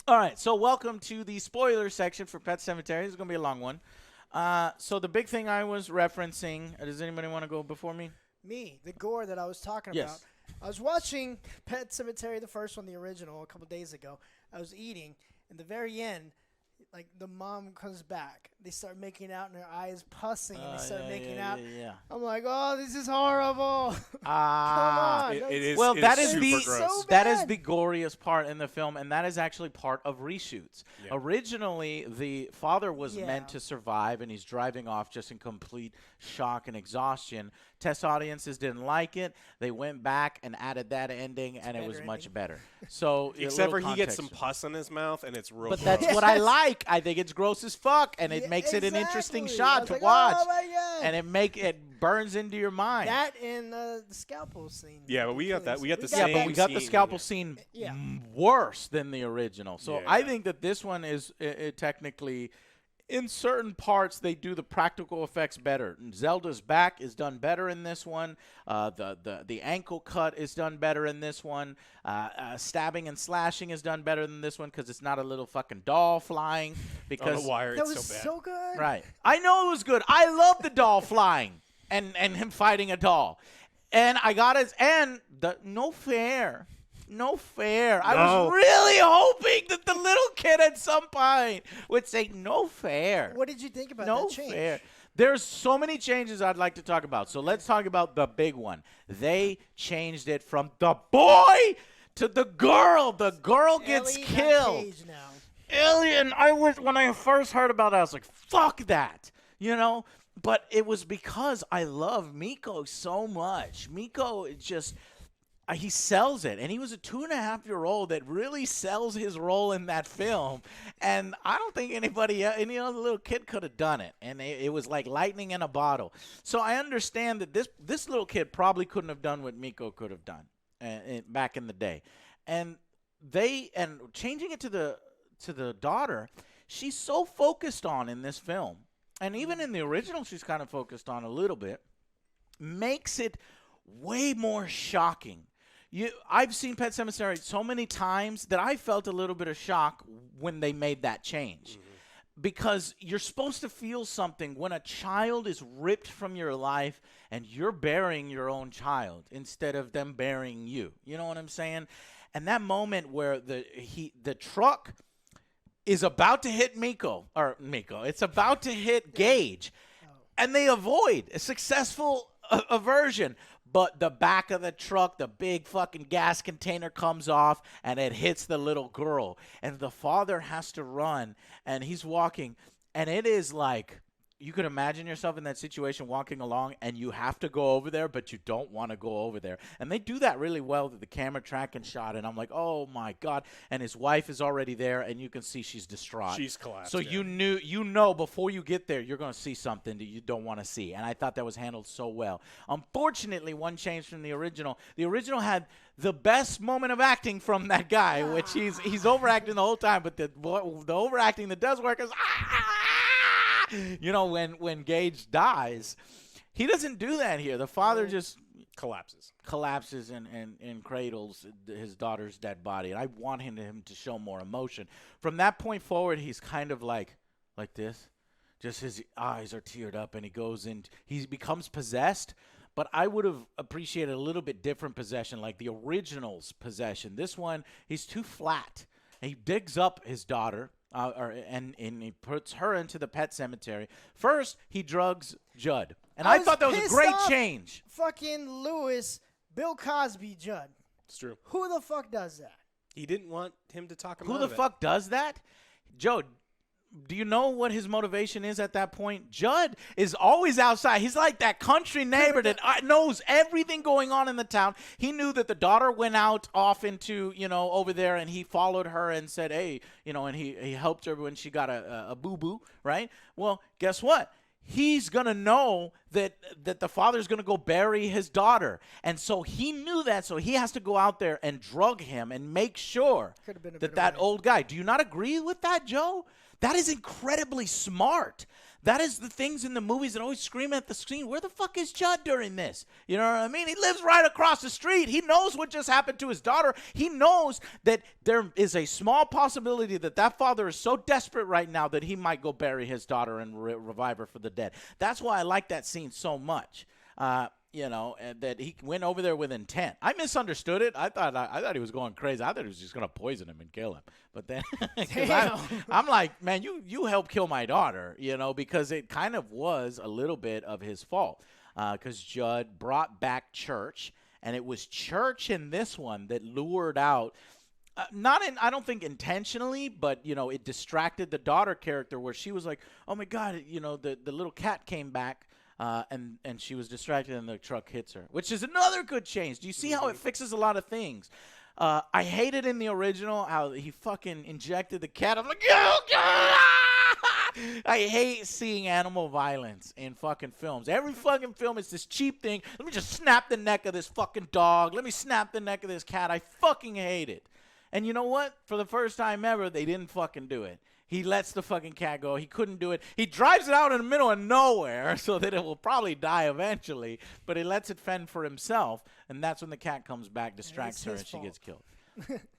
All right, so welcome to the spoiler section for Pet Sematary. This is going to be a long one. So the big thing I was referencing, does anybody want to go before me? Me, the gore that I was talking Yes. about. I was watching Pet Sematary, the first one, the original, a couple days ago. I was eating, and the very end, like the mom comes back. They start making out, and her eyes pussing, and they start making out. Yeah. I'm like, oh, this is horrible. Come on. It is. Well, it that is is super the gross. so that is bad. the goriest part in the film, and that is actually part of reshoots. Yeah. Originally, the father was Yeah. meant to survive, and he's driving off just in complete shock and exhaustion. Test audiences didn't like it. They went back and added that ending, and it was better much ending. better. So, a Except little for he gets some context. pus in his mouth, and it's real. But gross. that's what I Yes. like. I think it's gross as fuck, and it Yeah, makes it an interesting exactly. shot I was to like, watch, oh my God. and it burns into your mind. That and the scalpel scene. Yeah, but we got that. We got the Yeah, same but we got the scene, scalpel yeah. scene Yeah. worse than the original. So I Yeah. think that this one is technically, in certain parts, they do the practical effects better. Zelda's back is done better in this one. The ankle cut is done better in this one. Stabbing and slashing is done better than this one because it's not a little fucking doll flying. On Because the wire, That it's was so bad. so good. right, I know it was good. I love the doll flying and him fighting a doll. And I got his no fair. No fair. I was No. really hoping that the little kid at some point would say no fair. What did you think about No that change? fair. There's so many changes I'd like to talk about. So let's talk about the big one. They changed it from the boy to the girl. The girl gets Ellie, not killed. Paige now. Alien. When I first heard about it, I was like, fuck that. But it was because I love Miko so much. Miko just he sells it, and he was a 2.5-year-old that really sells his role in that film. And I don't think any other little kid could have done it. And it was like lightning in a bottle. So I understand that this little kid probably couldn't have done what Miko could have done back in the day. And changing it to the daughter, she's so focused on in this film, and even in the original, she's kind of focused on a little bit, makes it way more shocking. I've seen Pet Sematary so many times that I felt a little bit of shock when they made that change. Mm-hmm. Because you're supposed to feel something when a child is ripped from your life and you're burying your own child instead of them burying you. You know what I'm saying? And that moment where the truck is about to hit Miko. It's about to hit Gage, and they avoid a successful aversion. But the back of the truck, the big fucking gas container comes off, and it hits the little girl. And the father has to run, and he's walking. And it is like, you could imagine yourself in that situation walking along, and you have to go over there, but you don't want to go over there. And they do that really well with the camera tracking shot. And I'm like, oh, my God. And his wife is already there, and you can see she's distraught. She's collapsed. So yeah. you know before you get there, you're going to see something that you don't want to see. And I thought that was handled so well. Unfortunately, one change from the original. The original had the best moment of acting from that guy, which he's overacting the whole time. But the overacting that does work is, when Gage dies. He doesn't do that here. The father just collapses and cradles his daughter's dead body. And I want him to show more emotion. From that point forward, he's kind of like this. Just his eyes are teared up, and he becomes possessed. But I would have appreciated a little bit different possession, like the original's possession. This one, he's too flat. He digs up his daughter, and he puts her into the pet cemetery. First, he drugs Judd. And I thought that was a great change. Fucking Lewis, Bill Cosby, Judd. It's true. Who the fuck does that? He didn't want him to talk him Who out the of it. fuck does that? Joe, do you know what his motivation is at that point? Judd is always outside. He's like that country neighbor that knows everything going on in the town. He knew that the daughter went off into, over there, and he followed her and said, hey, and he helped her when she got a boo-boo, right? Well, guess what? He's going to know that the father's going to go bury his daughter. And so he knew that, so he has to go out there and drug him and make sure that old guy. Do you not agree with that, Joe? That is incredibly smart. That is the things in the movies that always scream at the screen. Where the fuck is Judd during this? You know what I mean? He lives right across the street. He knows what just happened to his daughter. He knows that there is a small possibility that that father is so desperate right now that he might go bury his daughter and revive her for the dead. That's why I like that scene so much. You know, and that he went over there with intent. I misunderstood it. I thought he was going crazy. I thought he was just going to poison him and kill him. But then I'm like, man, you helped kill my daughter, you know, because it kind of was a little bit of his fault. Because Judd brought back Church, and it was Church in this one that lured out. I don't think intentionally, but, you know, it distracted the daughter character where she was like, oh, my God, you know, the little cat came back. And she was distracted and the truck hits her, which is another good change. Do you see how it fixes a lot of things? I hated in the original how he fucking injected the cat. I'm like, I hate seeing animal violence in fucking films. Every fucking film is this cheap thing. Let me just snap the neck of this fucking dog. Let me snap the neck of this cat. I fucking hate it. And you know what? For the first time ever, they didn't fucking do it. He lets the fucking cat go. He couldn't do it. He drives it out in the middle of nowhere so that it will probably die eventually, but he lets it fend for himself, and that's when the cat comes back, distracts her, and she gets killed.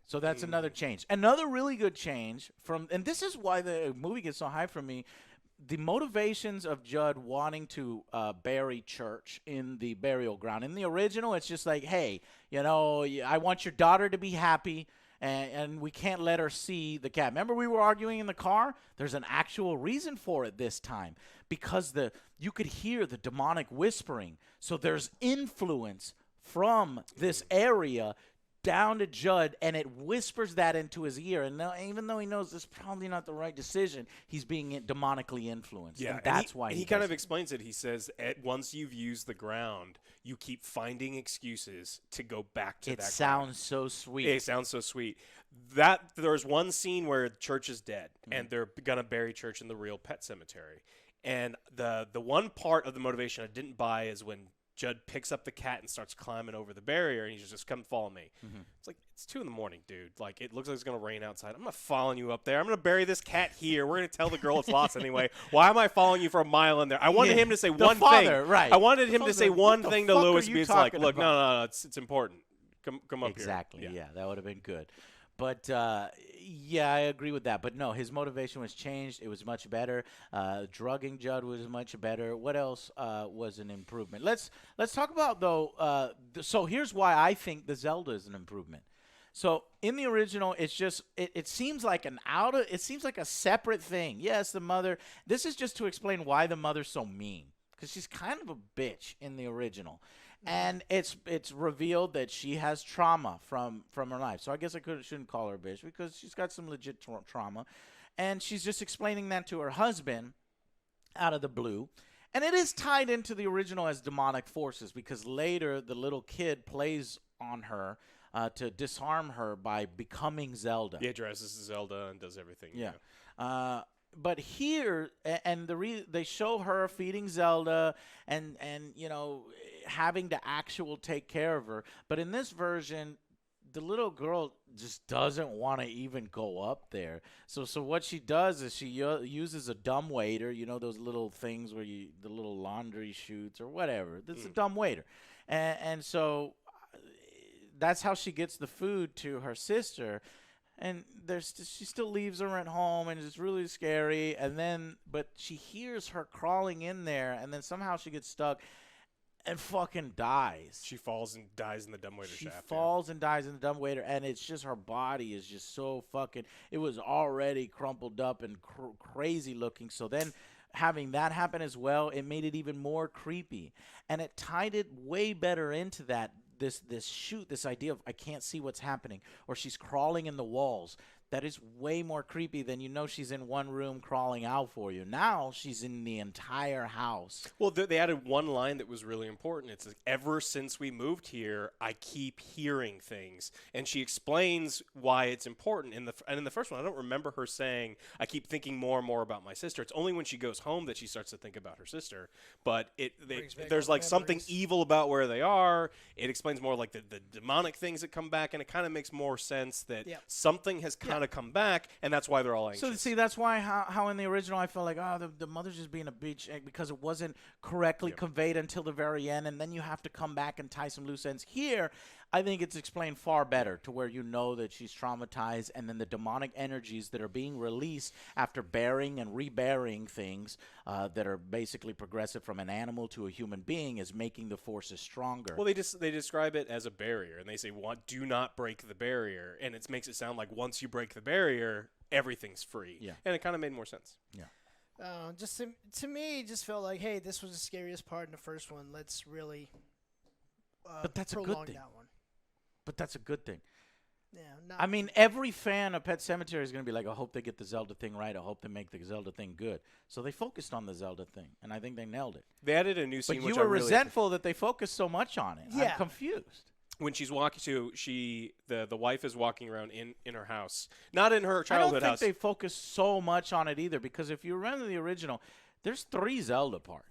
So that's another change. Another really good change and this is why the movie gets so high for me, the motivations of Judd wanting to bury Church in the burial ground. In the original, it's just like, hey, you know, I want your daughter to be happy. And we can't let her see the cat. Remember we were arguing in the car? There's an actual reason for it this time. Because you could hear the demonic whispering. So there's influence from this area down to Judd, and it whispers that into his ear. And now, even though he knows this is probably not the right decision, he's being demonically influenced. Yeah, and that's why he kind of explains it. He says, once you've used the ground, you keep finding excuses to go back to that ground. It sounds so sweet. It sounds so sweet. There's one scene where Church is dead, and they're going to bury Church in the real pet cemetery. And the one part of the motivation I didn't buy is when Judd picks up the cat and starts climbing over the barrier, and he's just, come follow me. It's like, it's 2 a.m, dude. Like, it looks like it's going to rain outside. I'm not following you up there. I'm going to bury this cat here. We're going to tell the girl it's lost anyway. Why am I following you for a mile in there? I wanted him to say one thing. Right. I wanted him to say one thing to Lewis. It's like, look, about? no, it's important. Come up exactly, here. Yeah, that would have been good. But, yeah, I agree with that. But, no, his motivation was changed. It was much better. Drugging Judd was much better. What else was an improvement? Let's talk about, though, so here's why I think the Zelda is an improvement. So in the original, it's just it seems like it seems like a separate thing. Yes, the mother. This is just to explain why the mother's so mean, because she's kind of a bitch in the original. And it's revealed that she has trauma from her life. So I guess I shouldn't call her a bitch because she's got some legit trauma. And she's just explaining that to her husband out of the blue. And it is tied into the original as demonic forces because later the little kid plays on her to disarm her by becoming Zelda. He dresses Zelda and does everything. Yeah. But here, and they show her feeding Zelda and you know, having to take care of her. But in this version, the little girl just doesn't want to even go up there. So what she does is she uses a dumbwaiter, you know, those little things where the little laundry chutes or whatever. This is a dumbwaiter. And so that's how she gets the food to her sister. And she still leaves her at home, and it's really scary. But she hears her crawling in there, and then somehow she gets stuck and fucking dies. She falls and dies in the dumbwaiter shaft. She falls and dies in the dumbwaiter, and it's just her body is just so fucking. It was already crumpled up and crazy looking. So then, having that happen as well, it made it even more creepy, and it tied it way better into that. This idea of I can't see what's happening, or she's crawling in the walls. That is way more creepy than she's in one room crawling out for you. Now she's in the entire house. Well, they added one line that was really important. It's like, ever since we moved here, I keep hearing things. And she explains why it's important. In the first one, I don't remember her saying, I keep thinking more and more about my sister. It's only when she goes home that she starts to think about her sister. But there's like something evil about where they are. It explains more like the demonic things that come back, and it kind of makes more sense that something has kind kind of come back, and that's why they're all anxious. So see, that's why how in the original I felt like the mother's just being a bitch because it wasn't correctly conveyed until the very end, and then you have to come back and tie some loose ends. Here, I think it's explained far better to where you know that she's traumatized, and then the demonic energies that are being released after bearing and rebearing things that are basically progressive from an animal to a human being is making the forces stronger. Well, they describe it as a barrier, and they say, do not break the barrier, and it makes it sound like once you break the barrier, everything's free. Yeah. And it kind of made more sense. Yeah. Just to me, it just felt like, hey, this was the scariest part in the first one. Let's really But that's a good prolong thing. that one. But that's a good thing. Yeah, I mean, every fan of Pet Sematary is going to be like, I hope they get the Zelda thing right. I hope they make the Zelda thing good. So they focused on the Zelda thing, and I think they nailed it. They added a new scene, But which you I were really resentful that they focused so much on it. Yeah. I'm confused. when she's walking to the wife is walking around in her house, not in her childhood I don't house. think they focus so much on it either, because if you remember the original, there's 3 Zelda parts.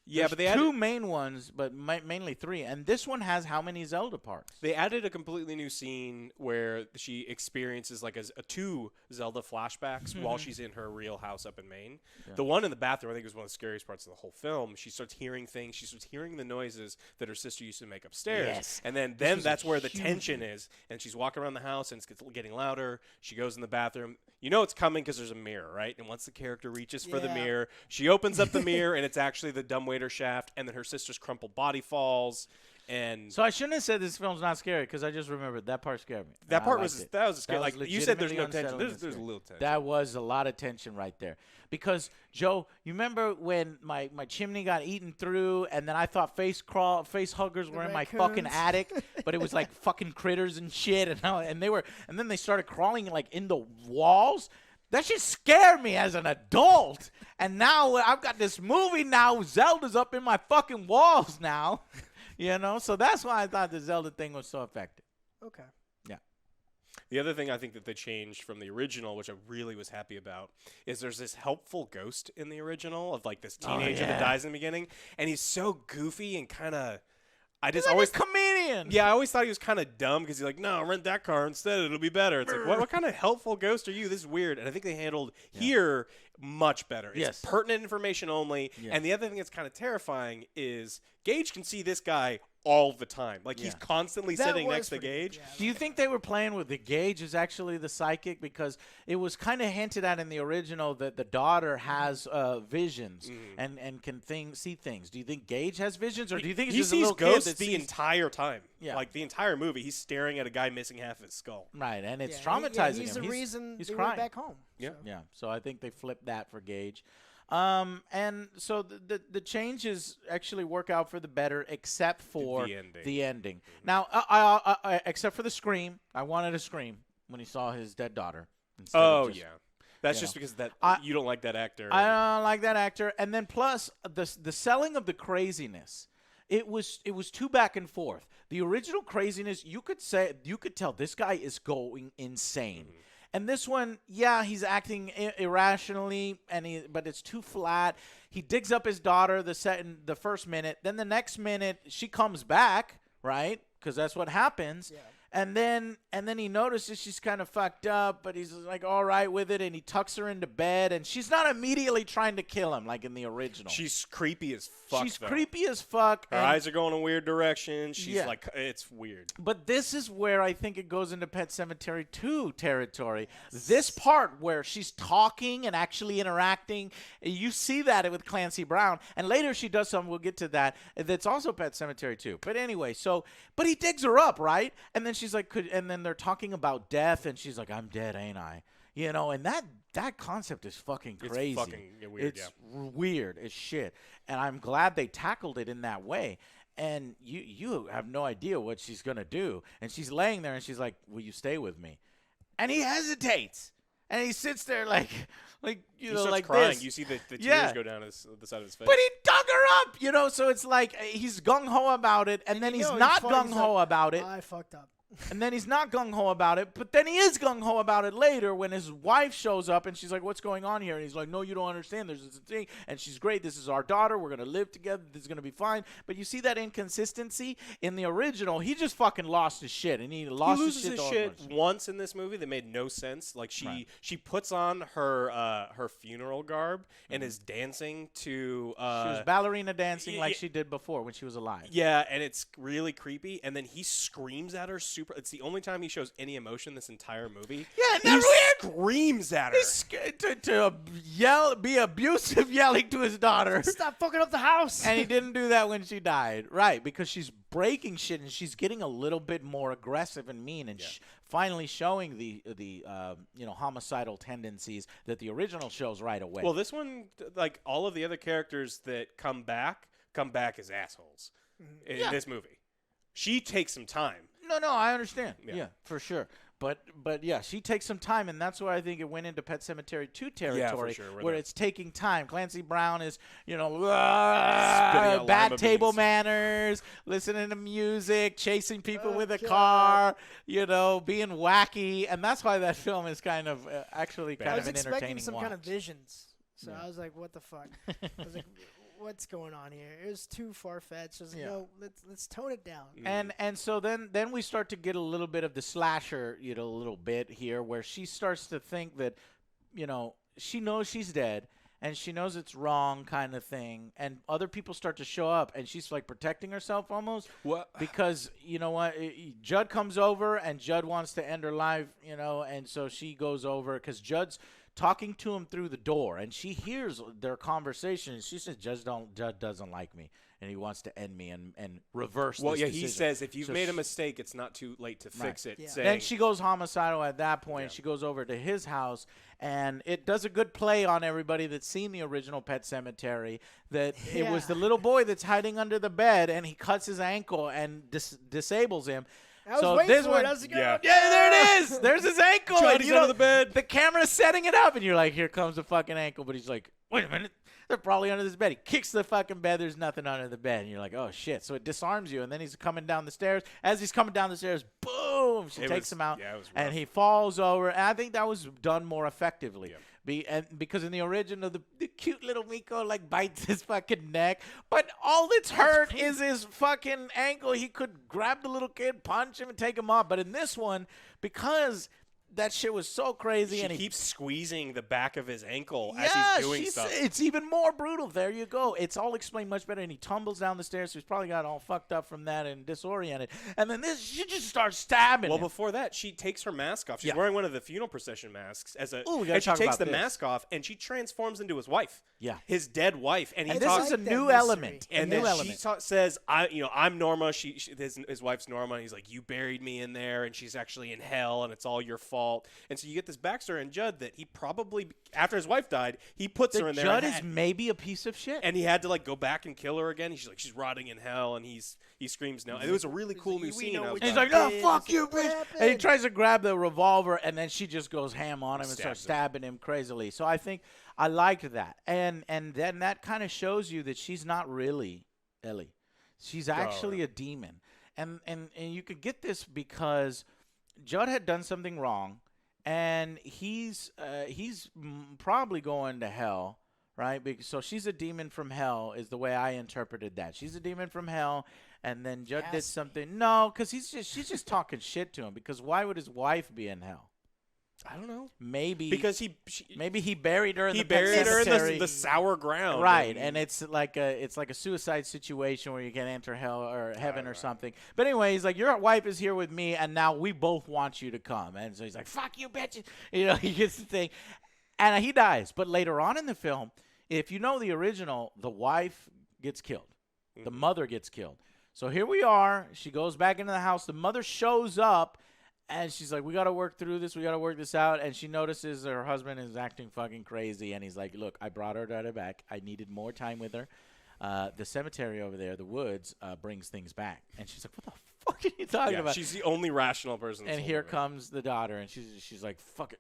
Yeah, There's but they 2 main ones, but mainly 3. And this one has how many Zelda parts? They added a completely new scene where she experiences like a 2 Zelda flashbacks while she's in her real house up in Maine. Yeah. The one in the bathroom, I think, was one of the scariest parts of the whole film. She starts hearing things. She starts hearing the noises that her sister used to make upstairs. Yes. And then was that's a where the huge tension is. And she's walking around the house, and it's getting louder. She goes in the bathroom. You know it's coming because there's a mirror, right? And once the character reaches for the Yeah. mirror, she opens up the mirror, and it's actually the dumbwaiter shaft, and then her sister's crumpled body falls. And So I shouldn't have said this film's not scary, because I just remembered that part scared me. that I part liked was it. that was scary. That Like was you said, there's no legitimately tension. unsettling and There's a scary. little tension. That was a lot of tension right there. Because, Joe, you remember when my chimney got eaten through, and then I thought face huggers were in my fucking raccoons. attic, but it was like fucking critters and shit, and then they started crawling like in the walls. That shit scared me as an adult. And now I've got this movie now. Zelda's up in my fucking walls now. You know? So that's why I thought the Zelda thing was so effective. Okay. The other thing I think that they changed from the original, which I really was happy about, is there's this helpful ghost in the original of like this teenager that yeah. dies in the beginning, and he's so goofy and kind of. I just He's like always a comedian. Yeah, I always thought he was kind of dumb because he's like, no, rent that car instead. It'll be better. It's like, what kind of helpful ghost are you? This is weird. And I think they handled here much better. It's Yes. pertinent information only. Yeah. And the other thing that's kind of terrifying is Gage can see this guy all the time. Like, he's Yeah. constantly That sitting was next to pretty good, Gage. yeah. Do you think they were playing with the Gage is actually the psychic? Because it was kind of hinted at in the original that the daughter has visions and can see things. Do you think Gage has visions, or do you think it's He just a sees little ghosts kid that the sees? entire time. Yeah. Like, the entire movie, he's staring at a guy missing half his skull. Right, and it's Yeah, traumatizing he's him. the reason he's they crying. went back home. Yeah. So. Yeah, so I think they flipped that for Gage. And so the changes actually work out for the better, except for The ending. ending. Now, I except for the scream, I wanted a scream when he saw his dead daughter. instead of Oh, just- yeah. That's you just know. because that I- you don't like that actor. I don't like that actor. And then plus the selling of the craziness. It was too back and forth. The original craziness, you could tell this guy is going insane. And this one, yeah, he's acting irrationally, but it's too flat. He digs up his daughter the first minute. Then the next minute, she comes back, right? Because that's what happens. Yeah. And then he notices she's kind of fucked up, but he's like all right with it, and he tucks her into bed, and she's not immediately trying to kill him like in the original. She's creepy as fuck. She's though. creepy as fuck. Her and- eyes are going in weird directions. She's Yeah. like, it's weird. But this is where I think it goes into Pet Sematary 2 territory. This part where she's talking and actually interacting, you see that with Clancy Brown. And later she does something, we'll get to that, that's also Pet Sematary 2. But anyway, but he digs her up, right? And then she's like, and then they're talking about death, and she's like, I'm dead, ain't I? You know, and that concept is fucking crazy. It's fucking weird, It's weird as shit. And I'm glad they tackled it in that way. And you have no idea what she's going to do. And she's laying there, and she's like, will you stay with me? And he hesitates. And he sits there like He starts like crying. this. You see the tears Yeah. go down the side of his face. But he dug her up, so it's like he's gung-ho about it, and then he's not gung-ho about it. I fucked up. And then he's not gung-ho about it, but then he is gung-ho about it later when his wife shows up and she's like, what's going on here? And he's like, no, you don't understand. There's this thing, and she's great. This is our daughter. We're going to live together. This is going to be fine. But you see that inconsistency? In the original, he just fucking lost his shit, and he lost he loses his his shit. shit once in this movie that made no sense. Like she puts on her funeral garb and is dancing to. She was ballerina dancing like she did before when she was alive. Yeah, and it's really creepy. And then he screams at her super. It's the only time he shows any emotion this entire movie. Yeah, he that's weird. Screams at her. He's to yell, be abusive, yelling to his daughter. Stop fucking up the house. And he didn't do that when she died, right? Because she's breaking shit and she's getting a little bit more aggressive and mean, and finally showing the homicidal tendencies that the original shows right away. Well, this one, like all of the other characters that come back as assholes in this movie. She takes some time. No, I understand. Yeah, for sure. But yeah, she takes some time, and that's why I think it went into Pet Sematary 2 territory, sure, where it's taking time. Clancy Brown is, out bad lima table beans. manners, listening to music, chasing people with a God. car, being wacky, and that's why that film is kind of actually I kind was of an expecting entertaining some watch. kind of visions, so I was like, "What the fuck?" I was like, "What's going on here?" It was too far fetched. I was like, "No, let's tone it down." And so then we start to get a little bit of the slasher, a little bit here, where she starts to think that, she knows she's dead. And she knows it's wrong, kind of thing. And other people start to show up, and she's like protecting herself almost. What? Because you know what, Judd comes over, and Judd wants to end her life, and so she goes over because Judd's talking to him through the door, and she hears their conversation. And she says, "Judd doesn't like me, and he wants to end me and reverse." Well, this yeah, decision. he says if you've So made a she- mistake, it's not too late to fix it. Yeah. Saying, Then she goes homicidal at that point. Yeah. She goes over to his house, and it does a good play on everybody that's seen the original Pet Sematary that it was the little boy that's hiding under the bed, and he cuts his ankle and disables him. I was So waiting this for one- it. I was like, Yeah. Yeah, there it is. There's his ankle. and Johnny's under the bed. The camera's setting it up, and you're like, here comes the fucking ankle. But he's like, wait a minute. They're probably under this bed. He kicks the fucking bed. There's nothing under the bed. And you're like, oh, shit. So it disarms you. And then he's coming down the stairs. As he's coming down the stairs, boom, she takes him out. Yeah, it was And rough. he falls over. And I think that was done more effectively. Because in the original, the cute little Miko bites his fucking neck, but all that's hurt is his fucking ankle. He could grab the little kid, punch him, and take him off. But in this one, because that shit was so crazy, She and he keeps squeezing the back of his ankle as he's doing stuff. it's even more brutal. There you go. It's all explained much better, and he tumbles down the stairs. So he's probably got all fucked up from that and disoriented. And then she just starts stabbing Well, him. before that, she takes her mask off. She's Yeah. wearing one of the funeral procession masks Ooh, we gotta and she talk takes about the this. mask off and she transforms into his wife. Yeah. His dead wife, and he And talks. this is a like that new mystery. element. And a then new she element. says, I'm Norma. His wife's Norma. And he's like, you buried me in there, and she's actually in hell, and it's all your fault. And so you get this backstory in Judd that he probably, after his wife died, he puts her in there. Judd and is maybe a piece of shit. and he had to go back and kill her again. She's rotting in hell, and he screams no. And it was a really cool new We scene. know I was what He's you like, did. no, It's fuck like, you, what bitch. happened? And he tries to grab the revolver, and then she just goes ham on him and starts Stabs him. stabbing him crazily. So I think I liked that. And then that kind of shows you that she's not really Ellie. She's actually a demon. And you could get this because Judd had done something wrong, and he's probably going to hell, right? So she's a demon from hell is the way I interpreted that. She's a demon from hell, and then Judd did Has to be. something. No, because she's just talking shit to him. Because why would his wife be in hell? I don't know. Maybe Because maybe he buried her in he the pet buried her in cemetery. the sour ground. Right, and it's like a suicide situation where you can enter hell or heaven or something. But anyway, he's like, your wife is here with me, and now we both want you to come. And so he's like, fuck you, bitches. He gets the thing, and he dies. But later on in the film, if you know the original, the wife gets killed, the mother gets killed. So here we are. She goes back into the house. The mother shows up. And she's like, we got to work through this. We got to work this out. And she notices her husband is acting fucking crazy. And he's like, look, I brought her back. I needed more time with her. The cemetery over there, the woods, brings things back. And she's like, what the fuck are you talking about? She's the only rational person. in And this here whole movie. comes the daughter. And she's like, fuck it.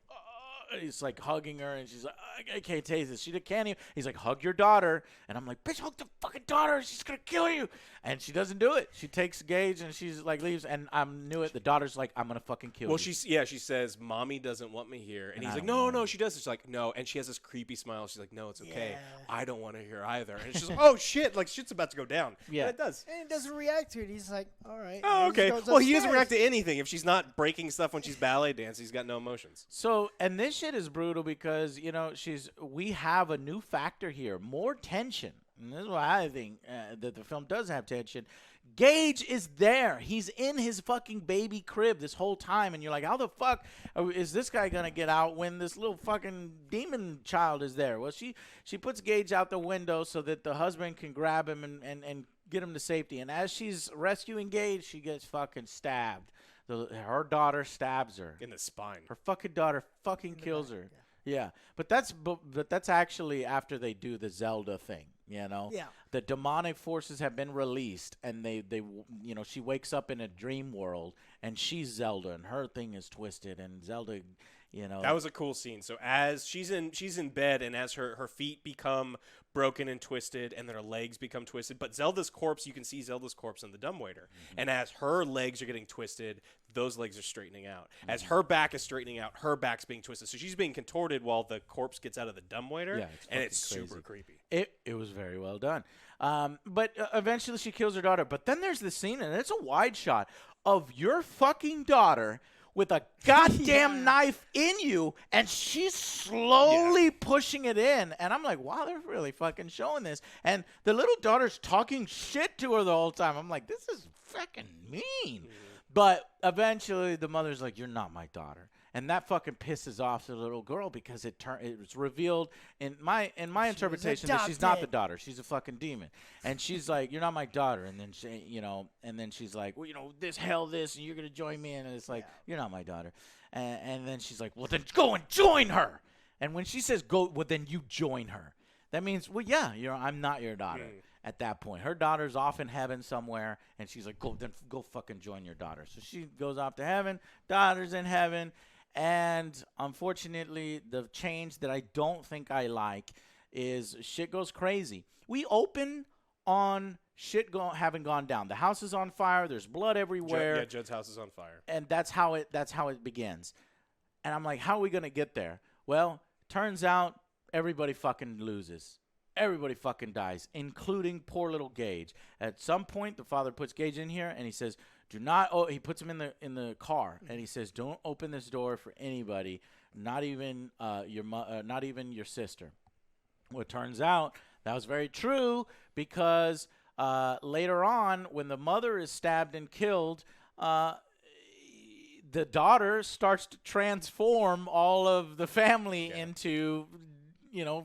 he's like hugging her, and she's like, I can't taste this. She can't even. He's like, hug your daughter, and I'm like, bitch, hug the fucking daughter. She's gonna kill you. And she doesn't do it. She takes Gage, and she's like leaves, and I knew it. The daughter's like, I'm gonna fucking kill you. Well, she says, "Mommy doesn't want me here," and he's like, "No, she does." She's like, "No," and she has this creepy smile. She's like, "No, it's okay. Yeah. I don't want to hear either." And she's like, "Oh shit!" Like shit's about to go down. Yeah. And it does. And he doesn't react to it. He's like, all right. Oh, And he okay. goes Well, he doesn't upstairs. react to anything. If she's not breaking stuff when she's ballet dancing, he's got no emotions. So, and this shit is brutal because, we have a new factor here, more tension. And this is why I think that the film does have tension. Gage is there. He's in his fucking baby crib this whole time. And you're like, how the fuck is this guy going to get out when this little fucking demon child is there? Well, she puts Gage out the window so that the husband can grab him and get him to safety. And as she's rescuing Gage, she gets fucking stabbed. Her daughter stabs her. In the spine. Her fucking daughter fucking kills her. Yeah. But that's actually after they do the Zelda thing, Yeah. The demonic forces have been released, and they she wakes up in a dream world, and she's Zelda, and her thing is twisted, and Zelda, That was a cool scene. So as she's in bed, and as her feet become broken and twisted, and then her legs become twisted. But Zelda's corpse, you can see Zelda's corpse in the dumbwaiter. Mm-hmm. And as her legs are getting twisted, those legs are straightening out. Mm-hmm. As her back is straightening out, her back's being twisted. So she's being contorted while the corpse gets out of the dumbwaiter. Yeah, and it's crazy. super creepy. It was very well done. But eventually she kills her daughter. But then there's this scene, and it's a wide shot of your fucking daughter with a goddamn knife in you, and she's slowly pushing it in. And I'm like, wow, they're really fucking showing this. And the little daughter's talking shit to her the whole time. I'm like, this is fucking mean. Mm-hmm. But eventually the mother's like, you're not my daughter. And that fucking pisses off the little girl because it was revealed in my interpretation that she's not the daughter. She's a fucking demon. And she's like, you're not my daughter. And then she's like, well, this, and you're going to join me. And it's like, you're not my daughter. And then she's like, well, then go and join her. And when she says go, well, then you join her. That means, well, yeah, I'm not your daughter. At that point, her daughter's off in heaven somewhere, and she's like, go fucking join your daughter. So she goes off to heaven. Daughter's in heaven. And unfortunately, the change that I don't think I like is shit goes crazy. We open on shit having gone down. The house is on fire. There's blood everywhere. Judd's house is on fire. And that's how it begins. And I'm like, how are we gonna get there? Well, turns out everybody fucking loses. Everybody fucking dies, including poor little Gage. At some point, the father puts Gage in here, and he says, "Do not." Oh, he puts him in the car, and he says, "Don't open this door for anybody, not even not even your sister." Well, it turns out that was very true because later on, when the mother is stabbed and killed, the daughter starts to transform all of the family into.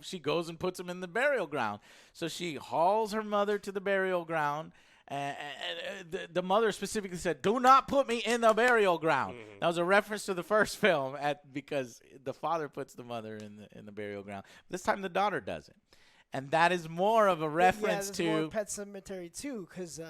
She goes and puts him in the burial ground. So she hauls her mother to the burial ground. And the mother specifically said, do not put me in the burial ground. Mm-hmm. That was a reference to the first film because the father puts the mother in the burial ground. This time the daughter does it. And that is more of a reference to more Pet Sematary 2 because,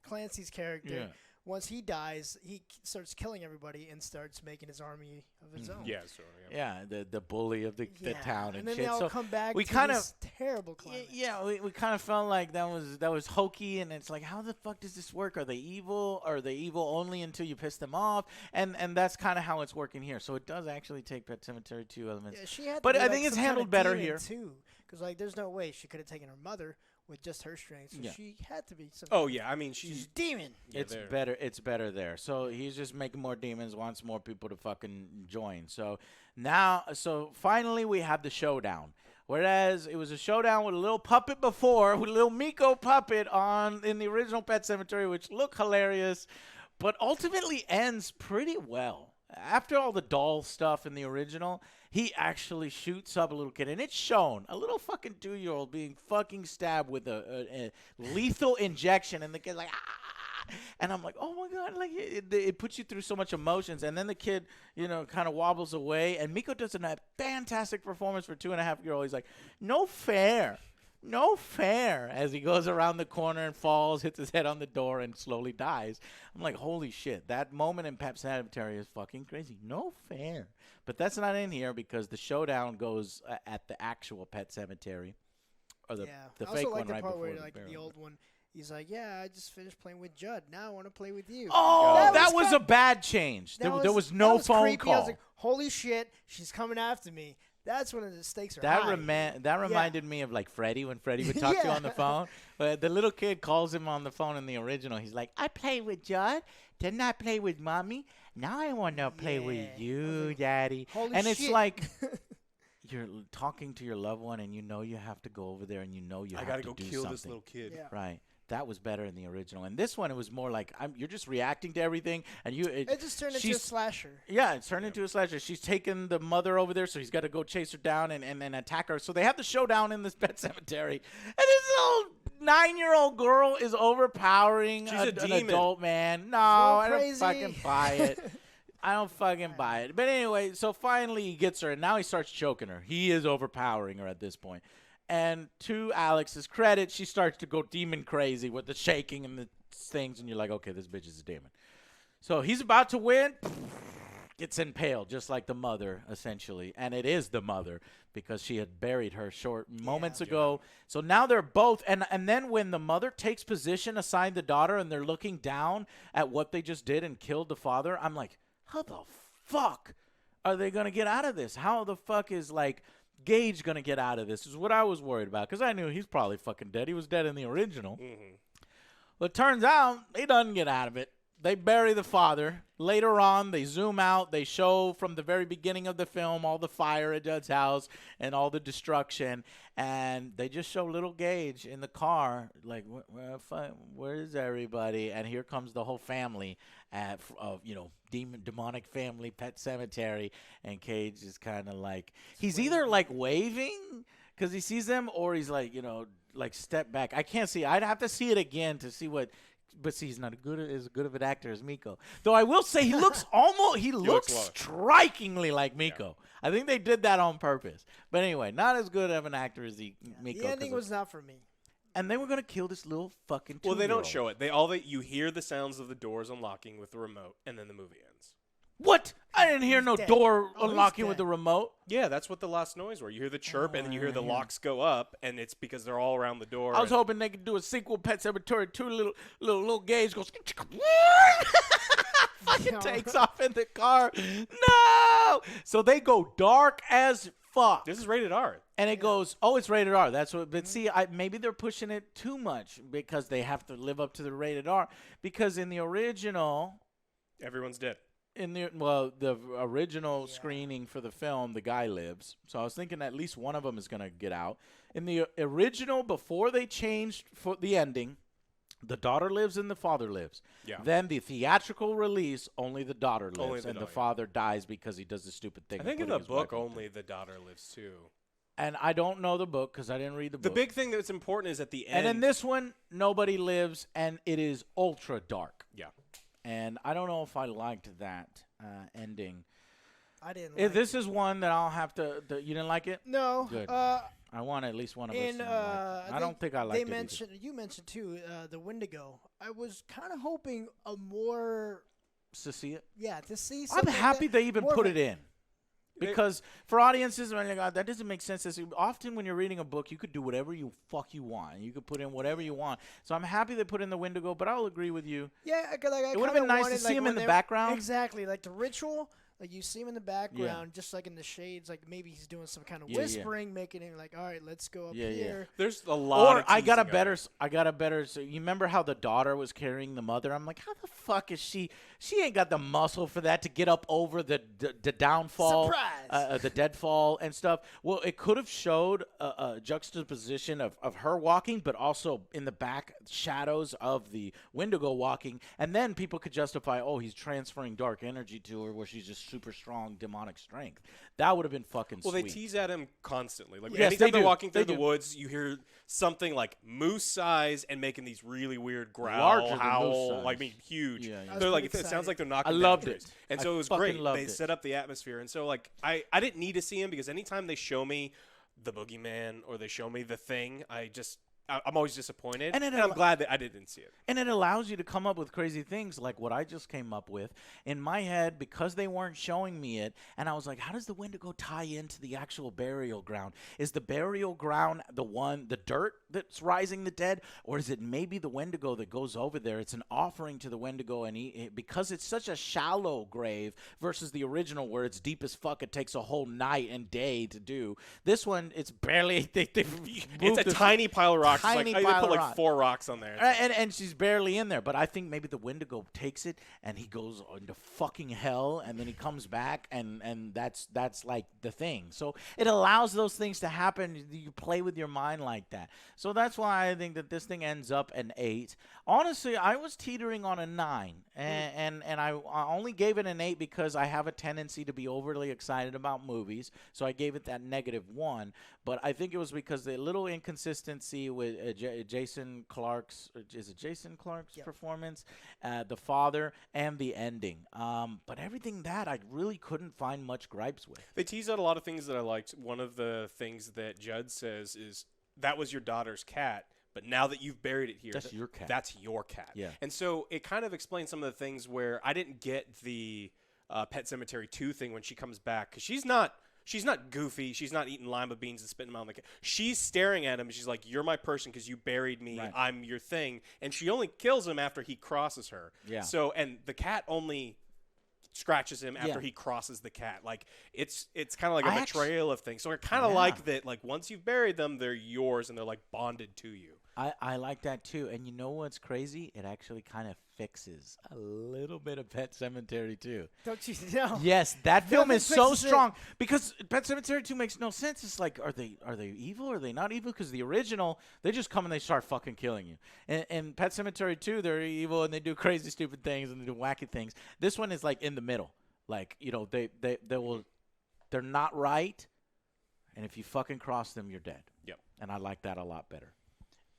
Clancy's character, once he dies, he starts killing everybody and starts making his army of his own. Yeah, sure. Yeah, the bully of the town and then shit. They all come back we to kind this terrible climate. Yeah, we kind of felt like that was hokey, and it's like, how the fuck does this work? Are they evil? Are they evil only until you piss them off? And that's kind of how it's working here. So it does actually take Pet Sematary 2 elements. Yeah, she had but to I think it's handled better here too, because there's no way she could have taken her mother with just her strength. So she had to be some. Oh yeah, I mean she's demon. Yeah, better. It's better there. So he's just making more demons, wants more people to fucking join. So finally we have the showdown. Whereas it was a showdown with a little puppet before, with a little Miko puppet in the original Pet Sematary, which looked hilarious, but ultimately ends pretty well. After all the doll stuff in the original, he actually shoots up a little kid, and it's shown a little fucking 2-year-old being fucking stabbed with a lethal injection, and the kid's like, ah! And I'm like, oh my god, like it puts you through so much emotions, and then the kid, kind of wobbles away, and Miko does a fantastic performance for 2.5-year-old. He's like, no fair. no fair, as he goes around the corner and falls, hits his head on the door, and slowly dies. I'm like, holy shit, that moment in Pet Sematary is fucking crazy. No fair. But that's not in here because the showdown goes at the actual Pet Cemetery. Or the I fake also one like the right part before where the like burial. the old one. He's like, yeah, I just finished playing with Judd. Now I want to play with you. Oh, that was kinda- a bad change. There was no that was phone creepy. call. I was like, holy shit, she's coming after me. That's when the stakes are That high. that reminded me of like Freddy when Freddy would talk to you on the Yeah. phone. But the little kid calls him on the phone in the original. He's like, "I play with Judd. Didn't I play with Mommy? Now I want to play Yeah. I with was you, like, Daddy." holy And shit. it's like you're talking to your loved one, and you know you have to go over there, and you know you I have gotta to go do kill something. this little kid. Yeah. Right. That was better in the original. And this one, it was more like you're just reacting to everything, and It just turned into a she's- slasher. Yeah, it's turned into a slasher. She's taken the mother over there, so he's got to go chase her down and then attack her. So they have the showdown in this Pet Cemetery. And this little 9-year-old girl is overpowering She's a an demon. adult man. No, little I don't crazy. fucking buy it. I don't fucking buy it. But anyway, so finally he gets her, and now he starts choking her. He is overpowering her at this point. And to Alex's credit, she starts to go demon crazy with the shaking and the things, and you're like, okay, this bitch is a demon. So he's about to win, gets impaled, just like the mother, essentially. And it is the mother because she had buried her short moments ago. So now they're both, and then when the mother takes position aside the daughter and they're looking down at what they just did and killed the father, I'm like, how the fuck are they going to get out of this? How the fuck is, like, Gage going to get out of this is what I was worried about because I knew he's probably fucking dead. He was dead in the original. Mm-hmm. Well, it turns out he doesn't get out of it. They bury the father. Later on, they zoom out. They show from the very beginning of the film all the fire at Judd's house and all the destruction. And they just show little Gage in the car, like, where is everybody? And here comes the whole family of, demonic family, Pet Cemetery. And Cage is kind of like, he's either like waving because he sees them or he's like, like step back. I can't see. I'd have to see it again to see what. But see, he's not as good of an actor as Miko. Though I will say he looks he looks strikingly like Miko. Yeah. I think they did that on purpose. But anyway, not as good of an actor as Miko. The ending was not for me. And they were gonna kill this little fucking 2-year-old. Well, they don't show it. You hear the sounds of the doors unlocking with the remote, and then the movie ends. What? I didn't hear no dead. door Oh, he's unlocking with dead. the remote. Yeah, that's what the last noise were. You hear the chirp, and then you hear the locks go up, and it's because they're all around the door. I was hoping they could do a sequel, Pet Cemetery 2. Little Gage goes. Fucking takes off in the car. No. So they go dark as fuck. This is rated R. And it goes, it's rated R. That's what. But see, maybe they're pushing it too much because they have to live up to the rated R. Because in the original, Everyone's dead. the original screening for the film, the guy lives. So I was thinking at least one of them is gonna get out. In the original, before they changed for the ending, the daughter lives and the father lives. Yeah. Then the theatrical release, only the daughter lives, Only the and the daughter. father dies because he does the stupid thing. I of think in putting the his book, wife in only the daughter lives too. And I don't know the book because I didn't read the The book. big thing that's important is at the end. And in this one, nobody lives, and it is ultra dark. Yeah. And I don't know if I liked that ending. I didn't. If Like this is one that I'll have to. You didn't like it? No. Good. I want at least one of us. And to like it. I don't think I liked they it. mentioned you mentioned too the Windigo. I was kind of hoping a more To see it. to see. I'm something happy that, they even more put of it in. Because for audiences, when that doesn't make sense. Often when you're reading a book, you could do whatever you want. You could put in whatever you want. So I'm happy they put in the Windigo, but I'll agree with you. Yeah, I It would've been nice to see him in the background. Exactly, like the ritual. Like you see him in the background, just like in the shades. Like maybe he's doing some kind of whispering, making it like, all right, let's go up here. There's a lot. Or I got a better. So you remember how the daughter was carrying the mother? I'm like, how the fuck is she? She ain't got the muscle for that to get up over the downfall, Surprise! the deadfall and stuff. Well, it could have showed a juxtaposition of her walking, but also in the back shadows of the Windigo walking, and then people could justify, he's transferring dark energy to her, where she's just super strong demonic strength. That would have been fucking Well, sweet. they tease at him constantly. Like Yes, anytime they they're do. walking They through the do. woods, you hear something like moose size and making these really weird Larger growl, than moose howl, size. like huge. Yeah, yeah. I was They're like pretty it sounds like they're knocking. I down loved trees. it. And I so it was fucking great. loved They it. set up the atmosphere, and so like I didn't need to see him because anytime they show me the boogeyman or they show me the thing, I'm always disappointed, And and, it I'm glad that I didn't see it. And it allows you to come up with crazy things like what I just came up with in my head because they weren't showing me it. And I was like, how does the Wendigo tie into the actual burial ground? Is the burial ground the dirt that's rising the dead? Or is it maybe the Wendigo that goes over there? It's an offering to the Wendigo. And because it's such a shallow grave versus the original where it's deep as fuck, it takes a whole night and day to do. This one, it's barely. It's a tiny pile of rocks. Tiny They pile put of like rocks. 4 rocks on there. And she's barely in there, but I think maybe the Wendigo takes it and he goes into fucking hell, and then he comes back, and that's like the thing. So it allows those things to happen. You play with your mind like that. So that's why I think that this thing ends up an 8. Honestly, I was teetering on a 9, and I only gave it an 8 because I have a tendency to be overly excited about movies, so I gave it that -1. But I think it was because the little inconsistency with Jason Clarke's Yep. performance, the father, and the ending. But everything that I really couldn't find much gripes with. They tease out a lot of things that I liked. One of the things that Judd says is, that was your daughter's cat, but now that you've buried it here, That's your cat. That's your cat. Yeah. And so it kind of explains some of the things where I didn't get the Pet Sematary 2 thing when she comes back, because she's not goofy. She's not eating lima beans and spitting them out on the cat. She's staring at him, and she's like, you're my person because you buried me. Right. I'm your thing. And she only kills him after he crosses her. Yeah. So, and the cat only scratches him after Yeah. he crosses the cat. Like, it's kind of like a I betrayal of things. So I kind of Yeah. like that, like, once you've buried them, they're yours and they're like bonded to you. I like that too. And you know what's crazy? It actually kind of fixes a little bit of Pet Sematary too. Don't you know? Yes, that film Nothing is so fixes it. strong because Pet Sematary 2 makes no sense. It's like, are they evil? Are they not evil? Because the original, they just come and they start fucking killing you. And Pet Sematary 2, they're evil and they do crazy, stupid things and they do wacky things. This one is like in the middle. Like, you know, they're not right, and if you fucking cross them, you're dead. Yep. And I like that a lot better.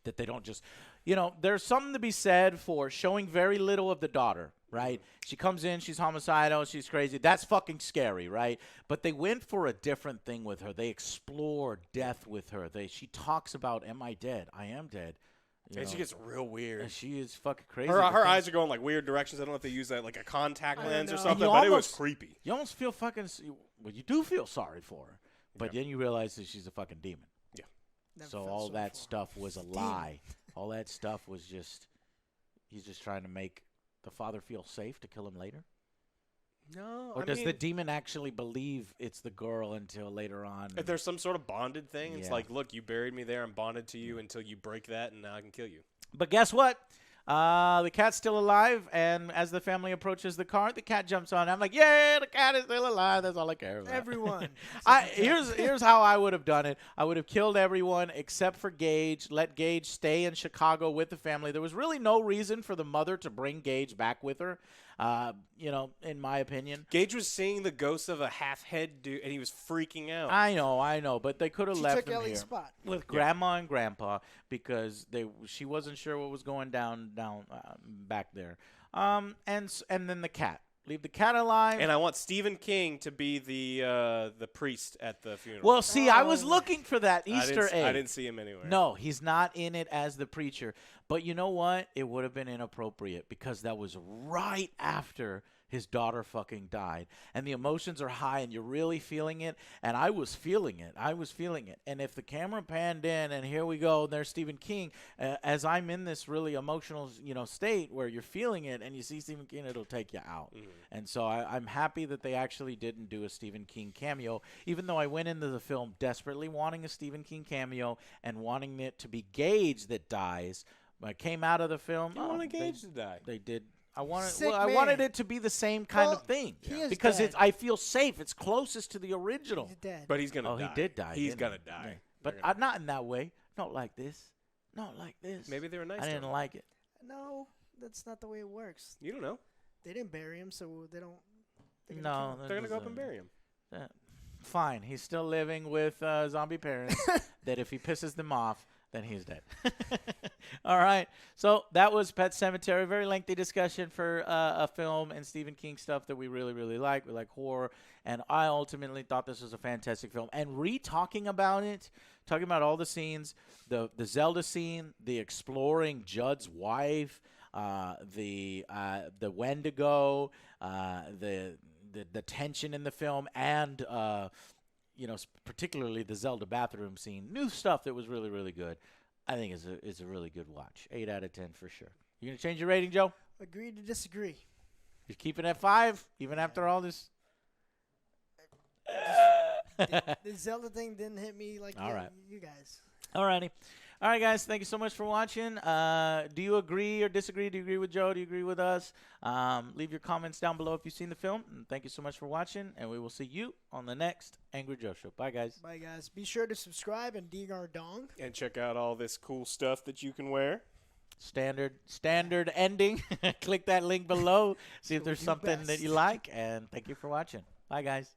That they don't just, you know, there's something to be said for showing very little of the daughter, right? She comes in, she's homicidal, she's crazy. That's fucking scary, right? But they went for a different thing with her. They explore death with her. She talks about, am I dead? I am dead. And she gets real weird. And she is fucking crazy. Her eyes are going like weird directions. I don't know if they use that like a contact I don't lens or know. something, You but it was almost- creepy. You almost feel fucking, well, you do feel sorry for her. But then you realize that she's a fucking demon. Never So felt all sorry that for her. stuff was a lie. All that stuff was just, he's just trying to make the father feel safe to kill him later? No, Or does the demon actually believe it's the girl until later on? if there's some sort of bonded thing, it's Yeah. like, look, you buried me there. I'm bonded to you until you break that, and now I can kill you. But guess what? The cat's still alive, and as the family approaches the car, the cat jumps on. I'm like, yeah, the cat is still alive. That's all I care about. Everyone. Here's how I would have done it. I would have killed everyone except for Gage. Let Gage stay in Chicago with the family. There was really no reason for the mother to bring Gage back with her. You know, in my opinion. Gage was seeing the ghost of a half-head dude, and he was freaking out. I know, but they could have She left took him Ellie's here spot. with Grandma and Grandpa because she wasn't sure what was going down back there. And then the cat. Leave the cat alive. And I want Stephen King to be the priest at the funeral. Well, see, I was Oh. looking for that Easter egg. I didn't see him anywhere. No, he's not in it as the preacher. But you know what? It would have been inappropriate because that was right after his daughter fucking died. And the emotions are high and you're really feeling it. And I was feeling it. And if the camera panned in and here we go, there's Stephen King, as I'm in this really emotional, state where you're feeling it and you see Stephen King, it'll take you out. Mm-hmm. And so I'm happy that they actually didn't do a Stephen King cameo, even though I went into the film desperately wanting a Stephen King cameo and wanting it to be Gage that dies. When I came out of the film, You wanted Gage to die. They did. I wanted Sick I man. wanted it to be the same kind Well, of thing he is because dead. I feel safe. It's closest to the original. He's dead. But he's going to die. He did die. He's didn't going to he? die. Yeah. But They're gonna- not in that way. Not like this. Not like this. Maybe they were nice I to didn't him. like it. No, that's not the way it works. You don't know. They didn't bury him, so they don't. They're gonna No, kill him. They're going to go up and bury him. Fine. He's still living with zombie parents. That if he pisses them off, then he's dead. All right. So that was Pet Sematary. Very lengthy discussion for a film and Stephen King stuff that we really, really like. We like horror And I ultimately thought this was a fantastic film. And talking about it, talking about all the scenes, the Zelda scene, the exploring Judd's wife, the Wendigo, the tension in the film, and particularly the Zelda bathroom scene, new stuff that was really, really good. I think is a really good watch. 8 out of 10 for sure. You gonna change your rating, Joe? Agree to disagree. You're keeping it at 5, even after all this. The Zelda thing didn't hit me like you guys. Alrighty. All right, guys. Thank you so much for watching. Do you agree or disagree? Do you agree with Joe? Do you agree with us? Leave your comments down below if you've seen the film. And thank you so much for watching, and we will see you on the next Angry Joe Show. Bye, guys. Bye, guys. Be sure to subscribe and dig our dong. And check out all this cool stuff that you can wear. Standard ending. Click that link below. See if there's something that you like. And thank you for watching. Bye, guys.